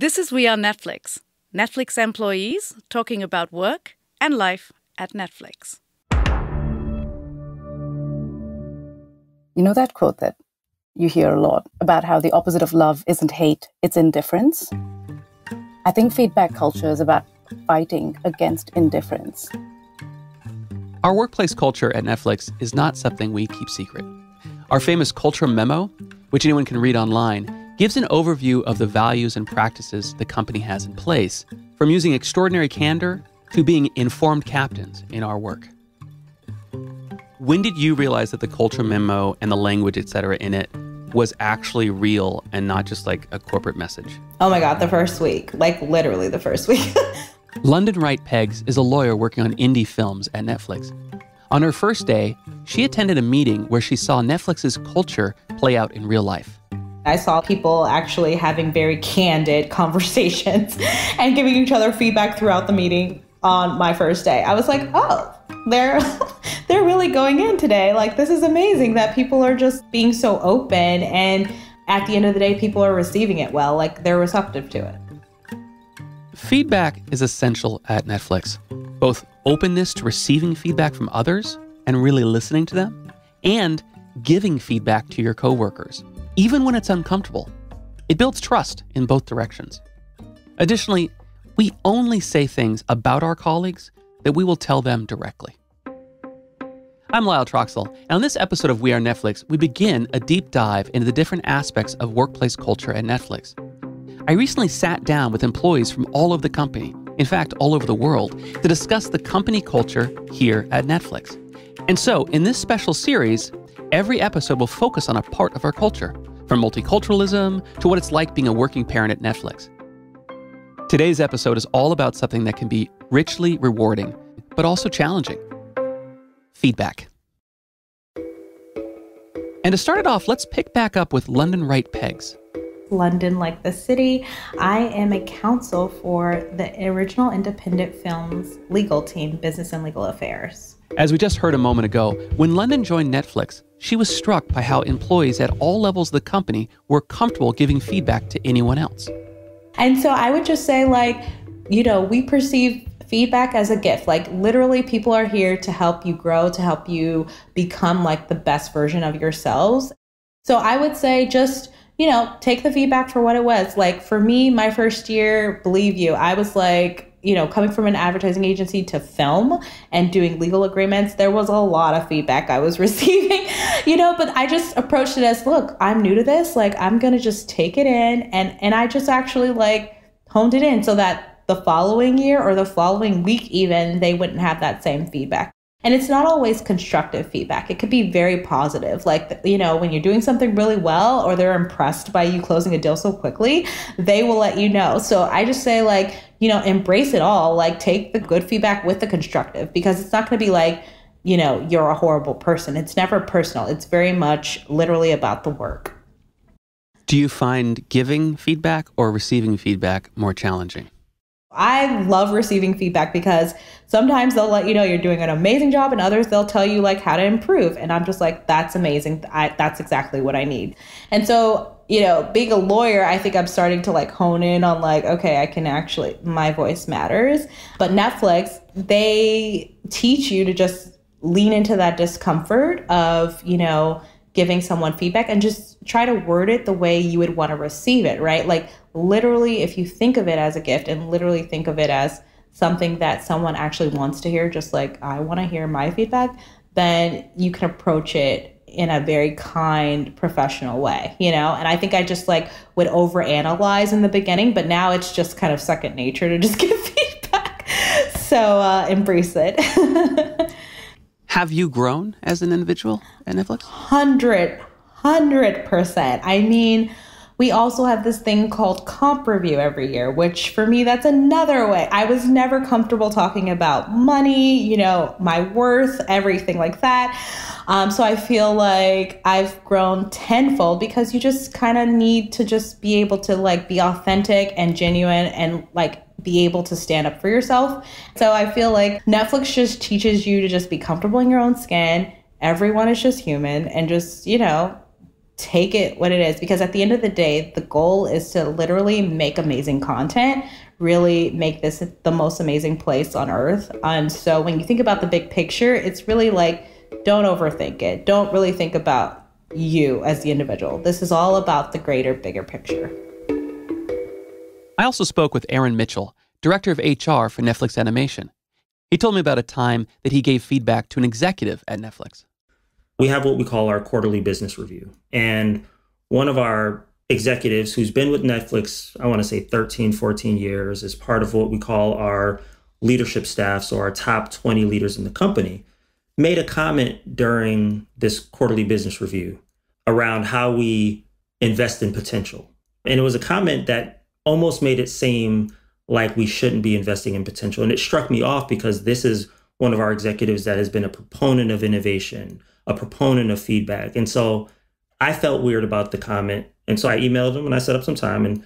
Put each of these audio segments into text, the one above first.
This is We Are Netflix. Netflix employees talking about work and life at Netflix. You know that quote that you hear a lot about how the opposite of love isn't hate, it's indifference? I think feedback culture is about fighting against indifference. Our workplace culture at Netflix is not something we keep secret. Our famous culture memo, which anyone can read online, gives an overview of the values and practices the company has in place, from using extraordinary candor to being informed captains in our work. When did you realize that the culture memo and the language, et cetera, in it was actually real and not just like a corporate message? Oh my God, the first week, like literally the first week. London Wright Peggs is a lawyer working on indie films at Netflix. On her first day, she attended a meeting where she saw Netflix's culture play out in real life. I saw people actually having very candid conversations and giving each other feedback throughout the meeting on my first day. I was like, oh, they're really going in today. Like, this is amazing that people are just being so open. And at the end of the day, people are receiving it well, like they're receptive to it. Feedback is essential at Netflix. Both openness to receiving feedback from others and really listening to them, and giving feedback to your coworkers, even when it's uncomfortable. It builds trust in both directions. Additionally, we only say things about our colleagues that we will tell them directly. I'm Lyle Troxell, and on this episode of We Are Netflix, we begin a deep dive into the different aspects of workplace culture at Netflix. I recently sat down with employees from all over the company, in fact, all over the world, to discuss the company culture here at Netflix. And so, in this special series, every episode will focus on a part of our culture, from multiculturalism to what it's like being a working parent at Netflix. Today's episode is all about something that can be richly rewarding, but also challenging. Feedback. And to start it off, let's pick back up with London Wright Peggs. London, like the city. I am a counsel for the original independent films legal team, Business and Legal Affairs. As we just heard a moment ago, when London joined Netflix, she was struck by how employees at all levels of the company were comfortable giving feedback to anyone else. And so I would just say, we perceive feedback as a gift. Like, literally, people are here to help you grow, to help you become like the best version of yourselves. So I would say just, take the feedback for what it was. Like, for me, my first year, believe you, I was like, coming from an advertising agency to film and doing legal agreements, there was a lot of feedback I was receiving, but I just approached it as, look, I'm new to this. Like, I'm going to just take it in. And I just actually honed it in so that the following year or the following week, even, they wouldn't have that same feedback. And it's not always constructive feedback. It could be very positive. Like, when you're doing something really well or they're impressed by you closing a deal so quickly, they will let you know. So I just say, embrace it all. Like, take the good feedback with the constructive, because it's not going to be like, you're a horrible person. It's never personal. It's very much literally about the work. Do you find giving feedback or receiving feedback more challenging? I love receiving feedback because sometimes they'll let you know you're doing an amazing job, and others they'll tell you how to improve. And I'm just like, that's amazing. That's exactly what I need. And so, being a lawyer, I think I'm starting to hone in on okay, I can actually, my voice matters. But Netflix, they teach you to just lean into that discomfort of, giving someone feedback and just try to word it the way you would want to receive it, right? Like, literally, if you think of it as a gift and literally think of it as something that someone actually wants to hear, just like I want to hear my feedback, then you can approach it in a very kind, professional way, And I think I just would overanalyze in the beginning, but now it's just kind of second nature to just give feedback. So embrace it. Have you grown as an individual at Netflix? 100%. I mean, we also have this thing called comp review every year, which for me, that's another way. I was never comfortable talking about money, my worth, everything like that. So I feel like I've grown tenfold because you just kind of need to just be able to be authentic and genuine and be able to stand up for yourself. So I feel like Netflix just teaches you to just be comfortable in your own skin. Everyone is just human, and just, take it what it is, because at the end of the day, the goal is to literally make amazing content, really make this the most amazing place on earth. And so when you think about the big picture, it's really like, don't overthink it. Don't really think about you as the individual. This is all about the greater, bigger picture. I also spoke with Aaron Mitchell, director of HR for Netflix Animation. He told me about a time that he gave feedback to an executive at Netflix. We have what we call our quarterly business review. And one of our executives who's been with Netflix, I want to say 13, 14 years, is part of what we call our leadership staff, so our top 20 leaders in the company, made a comment during this quarterly business review around how we invest in potential. And it was a comment that almost made it seem like we shouldn't be investing in potential. And it struck me off because this is one of our executives that has been a proponent of innovation, a proponent of feedback. And so I felt weird about the comment. And so I emailed him and I set up some time. And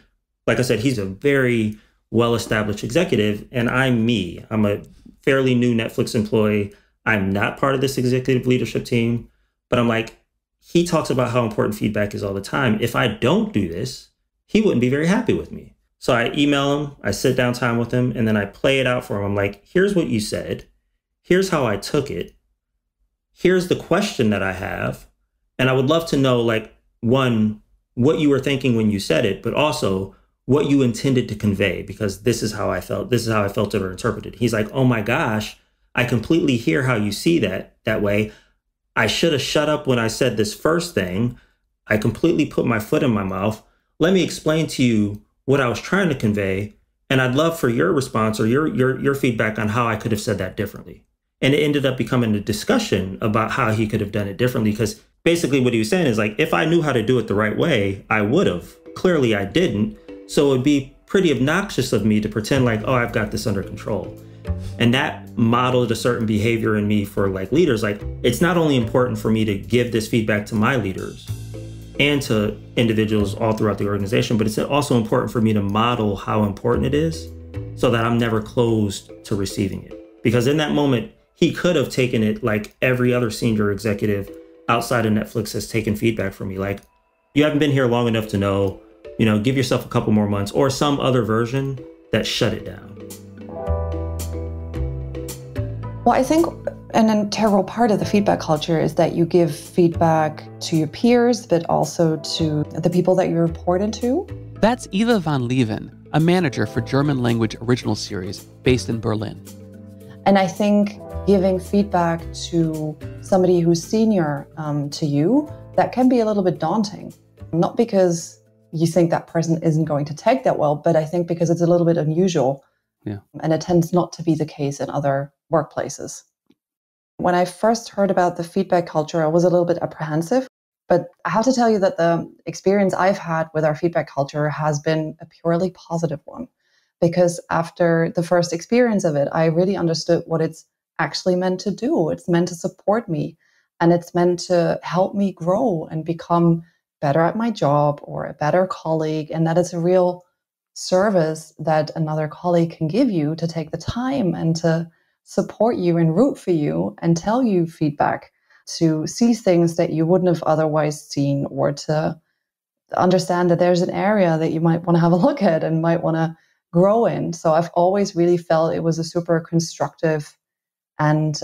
like I said, he's a very well-established executive. And I'm me. I'm a fairly new Netflix employee. I'm not part of this executive leadership team. But I'm like, he talks about how important feedback is all the time. If I don't do this, he wouldn't be very happy with me. So I email him, I sit down time with him, and then I play it out for him. I'm like, here's what you said. Here's how I took it. Here's the question that I have. And I would love to know, like, one, what you were thinking when you said it, but also what you intended to convey, because this is how I felt. This is how I felt it or interpreted. He's like, oh my gosh, I completely hear how you see that way. I should have shut up when I said this first thing. I completely put my foot in my mouth. Let me explain to you what I was trying to convey. And I'd love for your response or your feedback on how I could have said that differently. And it ended up becoming a discussion about how he could have done it differently. Because basically what he was saying is like, if I knew how to do it the right way, I would have. Clearly I didn't. So it would be pretty obnoxious of me to pretend like, oh, I've got this under control. And that modeled a certain behavior in me for like leaders. Like, it's not only important for me to give this feedback to my leaders and to individuals all throughout the organization, but it's also important for me to model how important it is so that I'm never closed to receiving it. Because in that moment, he could have taken it like every other senior executive outside of Netflix has taken feedback from me. Like, you haven't been here long enough to know, give yourself a couple more months, or some other version that shut it down. Well, I think an integral part of the feedback culture is that you give feedback to your peers, but also to the people that you report into. That's Eva van Leeuwen, a manager for German language original series based in Berlin. And I think giving feedback to somebody who's senior to you, that can be a little bit daunting. Not because you think that person isn't going to take that well, but I think because it's a little bit unusual. Yeah. And it tends not to be the case in other workplaces. When I first heard about the feedback culture, I was a little bit apprehensive. But I have to tell you that the experience I've had with our feedback culture has been a purely positive one. Because after the first experience of it, I really understood what it's actually meant to do. It's meant to support me, and it's meant to help me grow and become better at my job or a better colleague. And that it's a real service that another colleague can give you to take the time and to support you and root for you and tell you feedback, to see things that you wouldn't have otherwise seen, or to understand that there's an area that you might want to have a look at and might want to grow in. So I've always really felt it was a super constructive and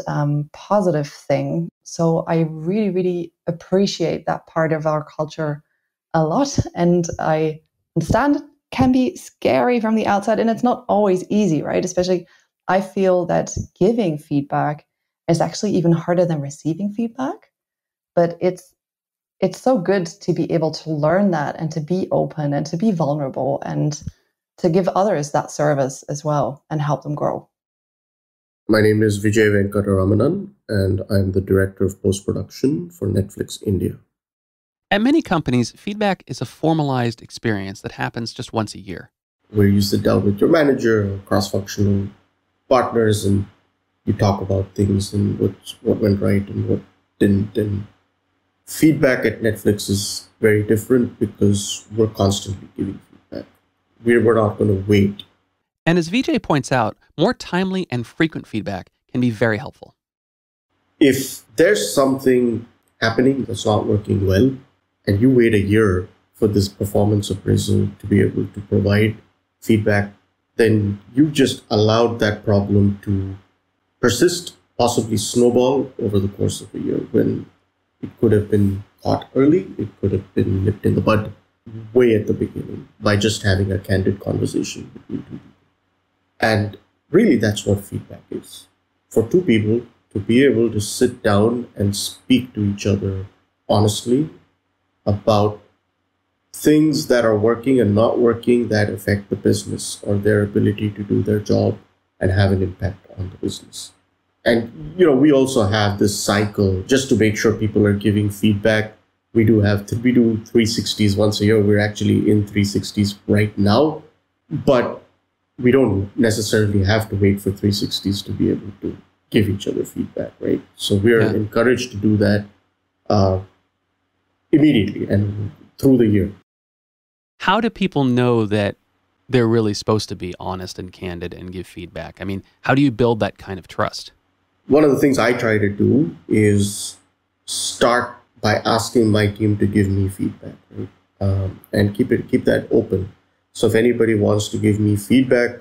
positive thing. So I really, really appreciate that part of our culture a lot. And I understand it can be scary from the outside, and it's not always easy, right? Especially I feel that giving feedback is actually even harder than receiving feedback. But it's so good to be able to learn that and to be open and to be vulnerable and to give others that service as well and help them grow. My name is Vijay Venkataramanan, and I'm the Director of Post-Production for Netflix India. At many companies, feedback is a formalized experience that happens just once a year. Where you sit down with your manager or cross-functional partners and you talk about things and what went right and what didn't. And feedback at Netflix is very different because we're constantly giving feedback. We're not going to wait. And as Vijay points out, more timely and frequent feedback can be very helpful. If there's something happening that's not working well, and you wait a year for this performance appraisal to be able to provide feedback, then you just allowed that problem to persist, possibly snowball over the course of a year, when it could have been caught early, it could have been nipped in the bud way at the beginning by just having a candid conversation between two people. And really, that's what feedback is. For two people to be able to sit down and speak to each other honestly about things that are working and not working that affect the business or their ability to do their job and have an impact on the business. And, we also have this cycle just to make sure people are giving feedback. We do 360s once a year. We're actually in 360s right now, but we don't necessarily have to wait for 360s to be able to give each other feedback, right? So we are encouraged to do that immediately and through the year. How do people know that they're really supposed to be honest and candid and give feedback? I mean, how do you build that kind of trust? One of the things I try to do is start by asking my team to give me feedback, right? And keep that open. So if anybody wants to give me feedback,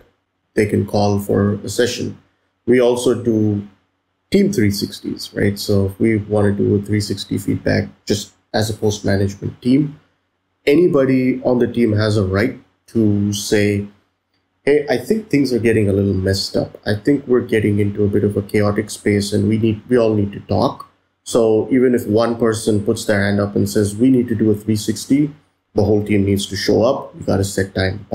they can call for a session. We also do team 360s, right? So if we want to do a 360 feedback just as a post-management team, anybody on the team has a right to say, hey, I think things are getting a little messed up. I think we're getting into a bit of a chaotic space and we all need to talk. So even if one person puts their hand up and says, we need to do a 360, the whole team needs to show up. You got to set time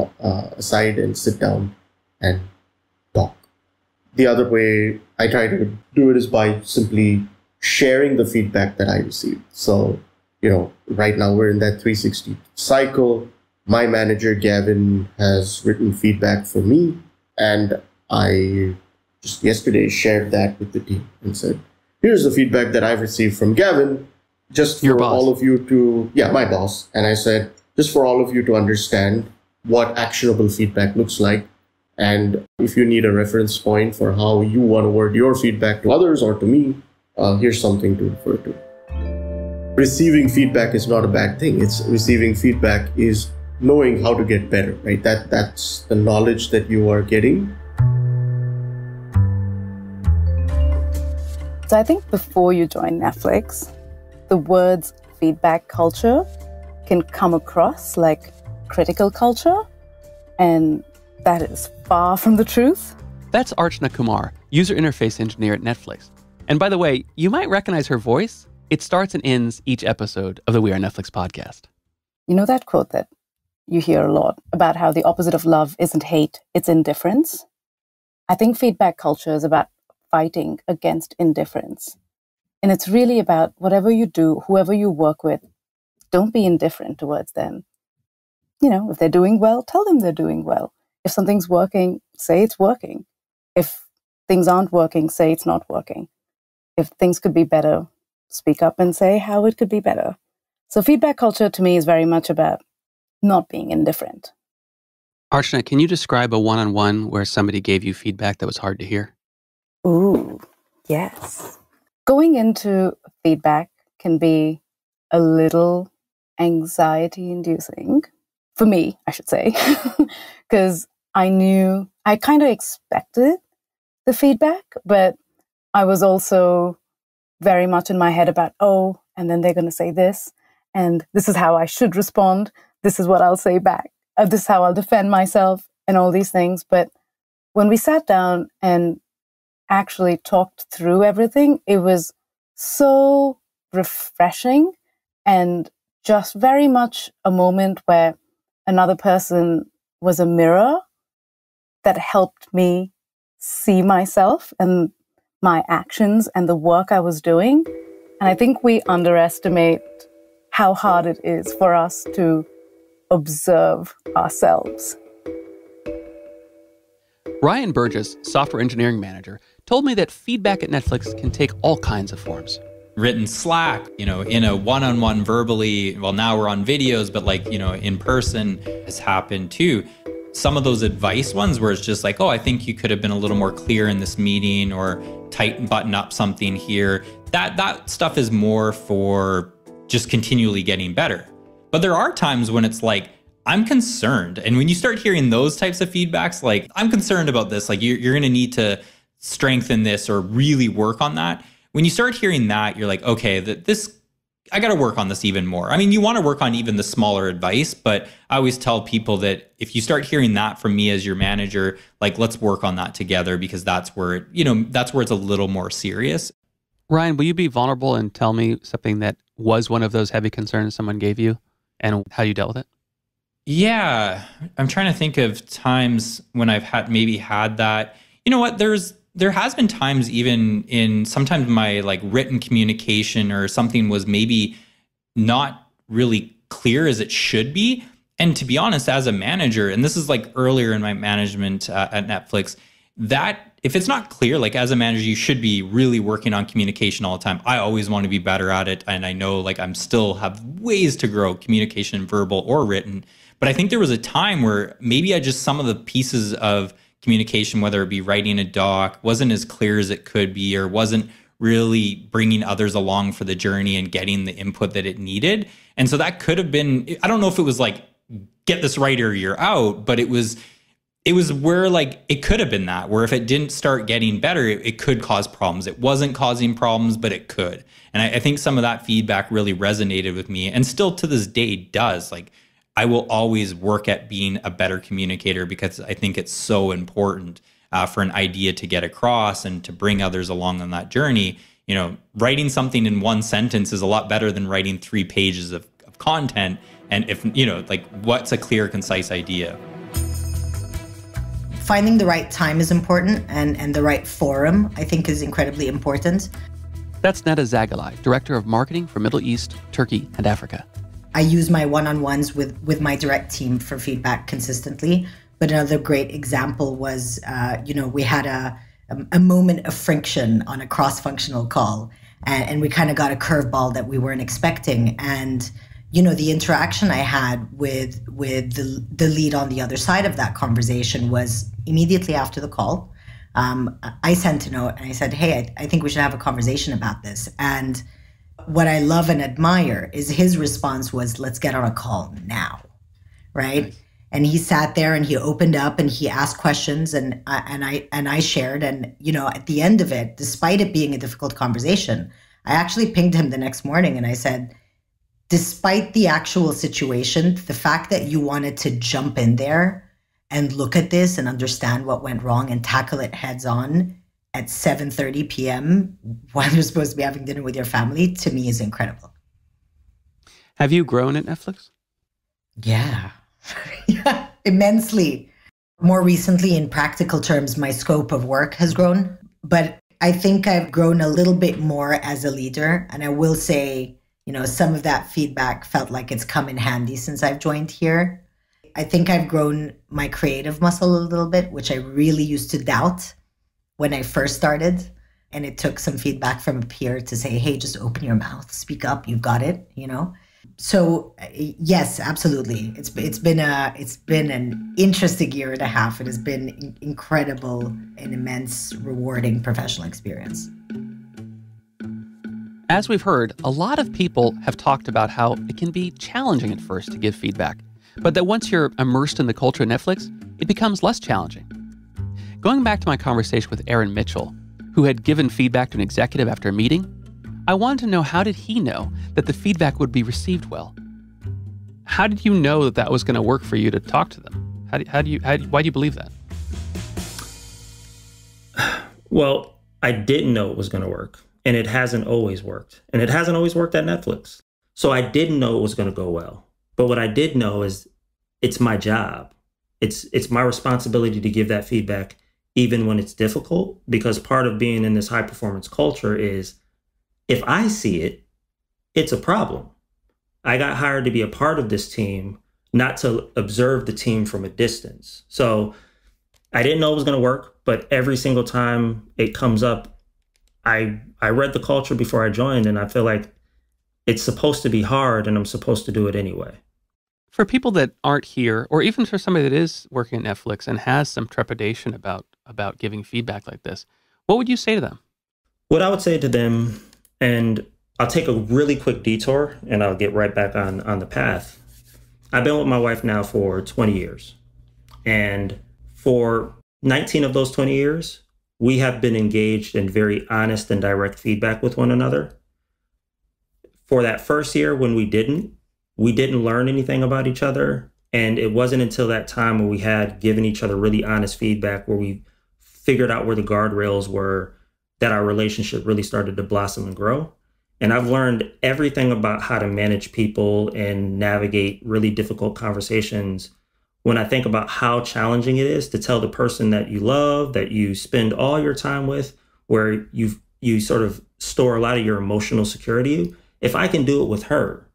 aside and sit down and talk. The other way I try to do it is by simply sharing the feedback that I received. So, right now we're in that 360 cycle. My manager, Gavin, has written feedback for me, and I just yesterday shared that with the team and said, here's the feedback that I've received from Gavin, just for all of you to, my boss. And I said, just for all of you to understand what actionable feedback looks like. And if you need a reference point for how you want to word your feedback to others or to me, here's something to refer to. Receiving feedback is not a bad thing. It's receiving feedback is knowing how to get better, right? That's the knowledge that you are getting. So I think before you join Netflix, the words feedback culture can come across like critical culture, and that is far from the truth. That's Archana Kumar, user interface engineer at Netflix. And by the way, you might recognize her voice. It starts and ends each episode of the We Are Netflix podcast. You know that quote that you hear a lot about how the opposite of love isn't hate, it's indifference? I think feedback culture is about fighting against indifference. And it's really about whatever you do, whoever you work with, don't be indifferent towards them. If they're doing well, tell them they're doing well. If something's working, say it's working. If things aren't working, say it's not working. If things could be better, speak up and say how it could be better. So feedback culture to me is very much about not being indifferent. Archana, can you describe a one-on-one where somebody gave you feedback that was hard to hear? Ooh, yes. Going into feedback can be a little anxiety-inducing. For me, I should say, because I kind of expected the feedback, but I was also very much in my head about, and then they're going to say this, and this is how I should respond. This is what I'll say back. This is how I'll defend myself and all these things. But when we sat down and actually talked through everything, it was so refreshing and just very much a moment where another person was a mirror that helped me see myself and my actions and the work I was doing. And I think we underestimate how hard it is for us to observe ourselves. Ryan Burgess, software engineering manager, told me that feedback at Netflix can take all kinds of forms. Written Slack, in a one-on-one verbally, well, now we're on videos, but in person has happened too. Some of those advice ones where it's just like, I think you could have been a little more clear in this meeting or button up something here. That stuff is more for just continually getting better. But there are times when it's like, I'm concerned. And when you start hearing those types of feedbacks, like, I'm concerned about this, like you're going to need to strengthen this or really work on that. When you start hearing that, you're like, okay, I got to work on this even more. I mean, you want to work on even the smaller advice, but I always tell people that if you start hearing that from me as your manager, like, let's work on that together, because that's where it's a little more serious. Ryan, will you be vulnerable and tell me something that was one of those heavy concerns someone gave you and how you dealt with it? Yeah, I'm trying to think of times when I've had that. You know what? There has been times even in sometimes my like written communication or something was maybe not really clear as it should be. And to be honest, as a manager, and this is like earlier in my management at Netflix, that if it's not clear, like as a manager, you should be really working on communication all the time. I always want to be better at it. And I know like I'm still have ways to grow communication, verbal or written. But I think there was a time where maybe some of the pieces of communication, whether it be writing a doc, wasn't as clear as it could be, or wasn't really bringing others along for the journey and getting the input that it needed. And so that could have been, I don't know if it was like, get this right or you're out, but it was where like, it could have been that, where if it didn't start getting better, it could cause problems. It wasn't causing problems, but it could. And I think some of that feedback really resonated with me, and still to this day does. Like, I will always work at being a better communicator, because I think it's so important for an idea to get across and to bring others along on that journey. You know, writing something in one sentence is a lot better than writing 3 pages of content. And if, like, what's a clear, concise idea? Finding the right time is important, and the right forum, I think, is incredibly important. That's Neda Zagalai, Director of Marketing for Middle East, Turkey, and Africa. I use my one-on-ones with my direct team for feedback consistently. But another great example was, we had a moment of friction on a cross-functional call, and we kind of got a curveball that we weren't expecting. And, the interaction I had with the lead on the other side of that conversation was immediately after the call. I sent a note and I said, hey, I think we should have a conversation about this. And what I love and admire is his response was, let's get on a call now, right? And he sat there and he opened up and he asked questions, and I shared. And, at the end of it, despite it being a difficult conversation, I actually pinged him the next morning and I said, despite the actual situation, the fact that you wanted to jump in there and look at this and understand what went wrong and tackle it heads on at 7:30 p.m. while you're supposed to be having dinner with your family, to me is incredible. Have you grown at Netflix? Yeah. Yeah, immensely. More recently, in practical terms, my scope of work has grown, but I think I've grown a little bit more as a leader. And I will say, some of that feedback felt like it's come in handy since I've joined here. I think I've grown my creative muscle a little bit, which I really used to doubt when I first started. And it took some feedback from a peer to say, hey, just open your mouth, speak up, you've got it, So yes, absolutely. It's been an interesting year and a half. It has been incredible, an immense, rewarding professional experience. As we've heard, a lot of people have talked about how it can be challenging at first to give feedback, but that once you're immersed in the culture of Netflix, it becomes less challenging. Going back to my conversation with Aaron Mitchell, who had given feedback to an executive after a meeting, I wanted to know, how did he know that the feedback would be received well? How did you know that was going to work for you to talk to them? Why do you believe that? Well, I didn't know it was going to work, and it hasn't always worked. And it hasn't always worked at Netflix. So I didn't know it was going to go well. But what I did know is it's my job. It's my responsibility to give that feedback even when it's difficult, because part of being in this high performance culture is, if I see it, it's a problem. I got hired to be a part of this team, not to observe the team from a distance. So I didn't know it was going to work, but every single time it comes up, I read the culture before I joined, and I feel like it's supposed to be hard and I'm supposed to do it anyway. For people that aren't here, or even for somebody that is working at Netflix and has some trepidation about giving feedback like this, what would you say to them? What I would say to them, and I'll take a really quick detour and I'll get right back on the path. I've been with my wife now for 20 years. And for 19 of those 20 years, we have been engaged in very honest and direct feedback with one another. For that first year when we didn't learn anything about each other. And it wasn't until that time when we had given each other really honest feedback, where we figured out where the guardrails were, that our relationship really started to blossom and grow. And I've learned everything about how to manage people and navigate really difficult conversations when I think about how challenging it is to tell the person that you love, that you spend all your time with, where you sort of store a lot of your emotional security. If I can do it with her,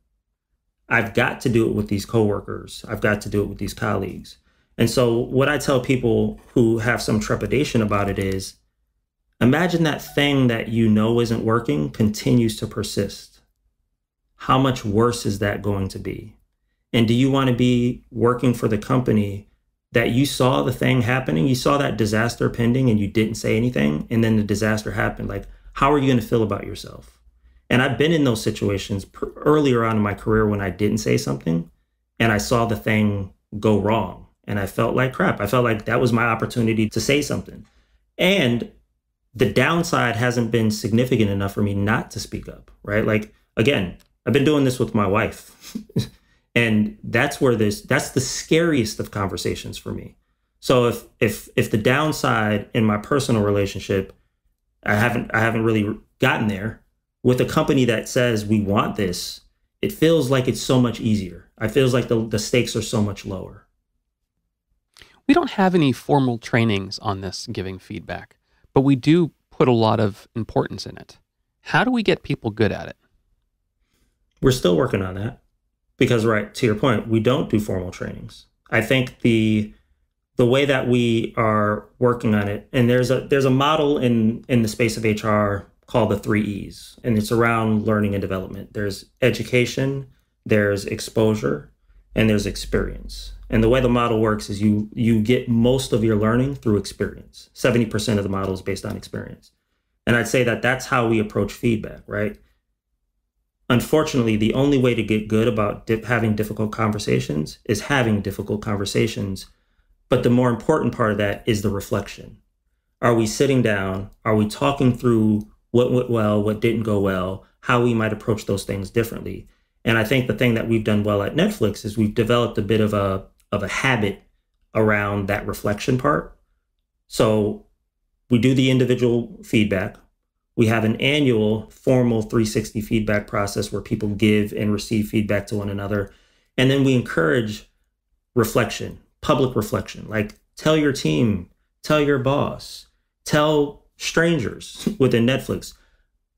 I've got to do it with these coworkers. I've got to do it with these colleagues. And so what I tell people who have some trepidation about it is, imagine that thing that you know isn't working continues to persist. How much worse is that going to be? And do you want to be working for the company that you saw the thing happening? You saw that disaster pending and you didn't say anything, and then the disaster happened. Like, how are you going to feel about yourself? And I've been in those situations earlier on in my career when I didn't say something and I saw the thing go wrong and I felt like crap. I felt like that was my opportunity to say something. And the downside hasn't been significant enough for me not to speak up, right? Like, again, I've been doing this with my wife and that's the scariest of conversations for me. So if the downside in my personal relationship, I haven't really gotten there. With a company that says we want this, it feels like it's so much easier. It feels like the stakes are so much lower. We don't have any formal trainings on this giving feedback, but we do put a lot of importance in it. How do we get people good at it? We're still working on that because, right, to your point, we don't do formal trainings. I think the way that we are working on it, and there's a model in the space of HR called the 3 E's, and it's around learning and development. There's education, there's exposure, and there's experience. And the way the model works is you get most of your learning through experience. 70% of the model is based on experience. And I'd say that that's how we approach feedback, right? Unfortunately, the only way to get good about having difficult conversations is having difficult conversations. But the more important part of that is the reflection. Are we sitting down? Are we talking through what went well, what didn't go well, how we might approach those things differently? And I think the thing that we've done well at Netflix is we've developed a bit of a habit around that reflection part. So we do the individual feedback. We have an annual formal 360 feedback process where people give and receive feedback to one another. And then we encourage reflection, public reflection, like tell your team, tell your boss, tell strangers within Netflix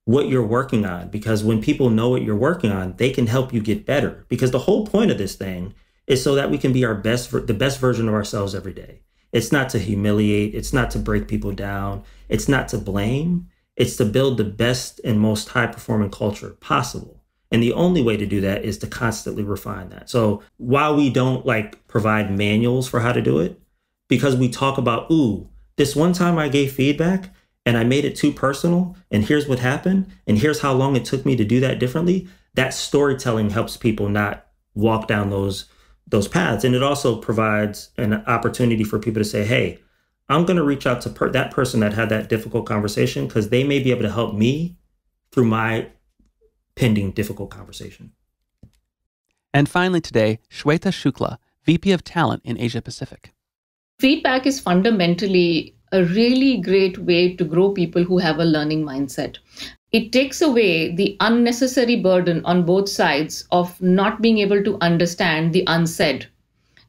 what you're working on, because when people know what you're working on, they can help you get better. Because the whole point of this thing is so that we can be the best version of ourselves every day. It's not to humiliate. It's not to break people down. It's not to blame. It's to build the best and most high performing culture possible. And the only way to do that is to constantly refine that. So while we don't provide manuals for how to do it, because we talk about, this one time I gave feedback and I made it too personal, and here's what happened, and here's how long it took me to do that differently, that storytelling helps people not walk down those paths. And it also provides an opportunity for people to say, hey, I'm going to reach out to that person that had that difficult conversation because they may be able to help me through my pending difficult conversation. And finally today, Shweta Shukla, VP of Talent in Asia Pacific. Feedback is fundamentally a really great way to grow people who have a learning mindset. It takes away the unnecessary burden on both sides of not being able to understand the unsaid,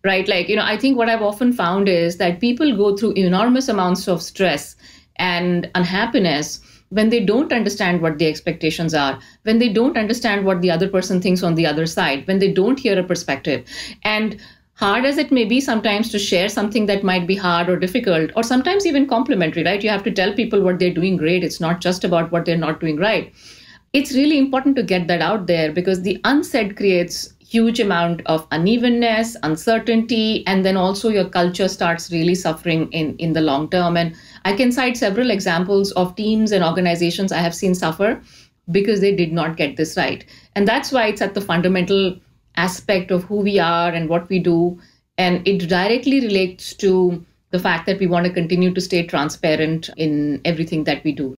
right? I think what I've often found is that people go through enormous amounts of stress and unhappiness when they don't understand what the expectations are, when they don't understand what the other person thinks on the other side, when they don't hear a perspective. And hard as it may be sometimes to share something that might be hard or difficult, or sometimes even complimentary, right? You have to tell people what they're doing great. It's not just about what they're not doing right. It's really important to get that out there because the unsaid creates huge amount of unevenness, uncertainty, and then also your culture starts really suffering in the long term. And I can cite several examples of teams and organizations I have seen suffer because they did not get this right. And that's why it's at the fundamental aspect of who we are and what we do. And it directly relates to the fact that we want to continue to stay transparent in everything that we do.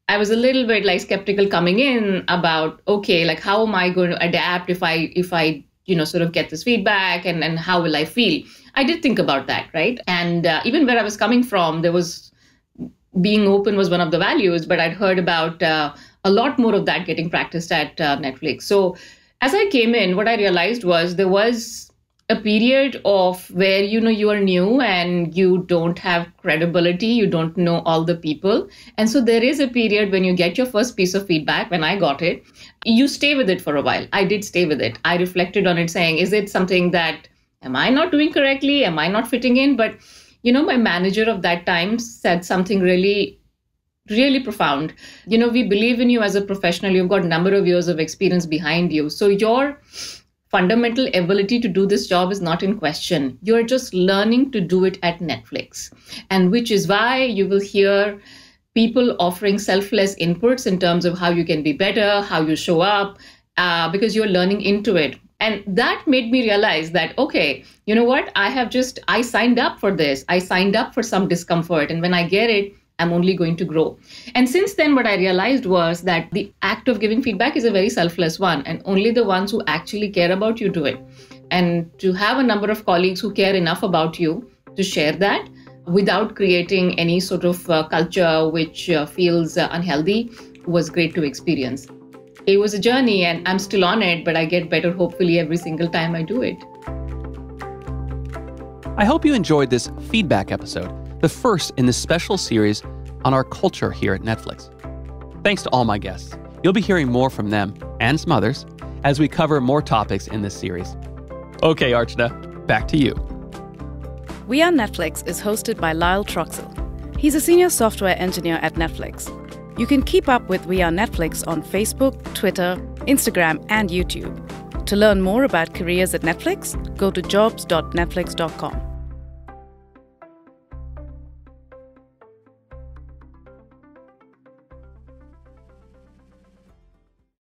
I was a little bit like skeptical coming in about, okay, like how am I going to adapt if I sort of get this feedback and how will I feel? I did think about that, right? And even where I was coming from, there was being open was one of the values, but I'd heard about a lot more of that getting practiced at Netflix. So as I came in, what I realized was there was a period of where, you are new and you don't have credibility, you don't know all the people. And so there is a period when you get your first piece of feedback, when I got it, you stay with it for a while. I did stay with it. I reflected on it saying, is it something that, am I not doing correctly? Am I not fitting in? But, my manager of that time said something really, really profound. We believe in you as a professional. You've got a number of years of experience behind you. So your fundamental ability to do this job is not in question. You're just learning to do it at Netflix. And which is why you will hear people offering selfless inputs in terms of how you can be better, how you show up, because you're learning into it. And that made me realize that, okay, you know what? I signed up for this. I signed up for some discomfort. And when I get it, I'm only going to grow. And since then, what I realized was that the act of giving feedback is a very selfless one, and only the ones who actually care about you do it. And to have a number of colleagues who care enough about you to share that without creating any sort of culture which feels unhealthy was great to experience. It was a journey and I'm still on it, but I get better hopefully every single time I do it. I hope you enjoyed this feedback episode, the first in this special series on our culture here at Netflix. Thanks to all my guests. You'll be hearing more from them and some others as we cover more topics in this series. Okay, Archana, back to you. We Are Netflix is hosted by Lyle Troxell. He's a senior software engineer at Netflix. You can keep up with We Are Netflix on Facebook, Twitter, Instagram, and YouTube. To learn more about careers at Netflix, go to jobs.netflix.com.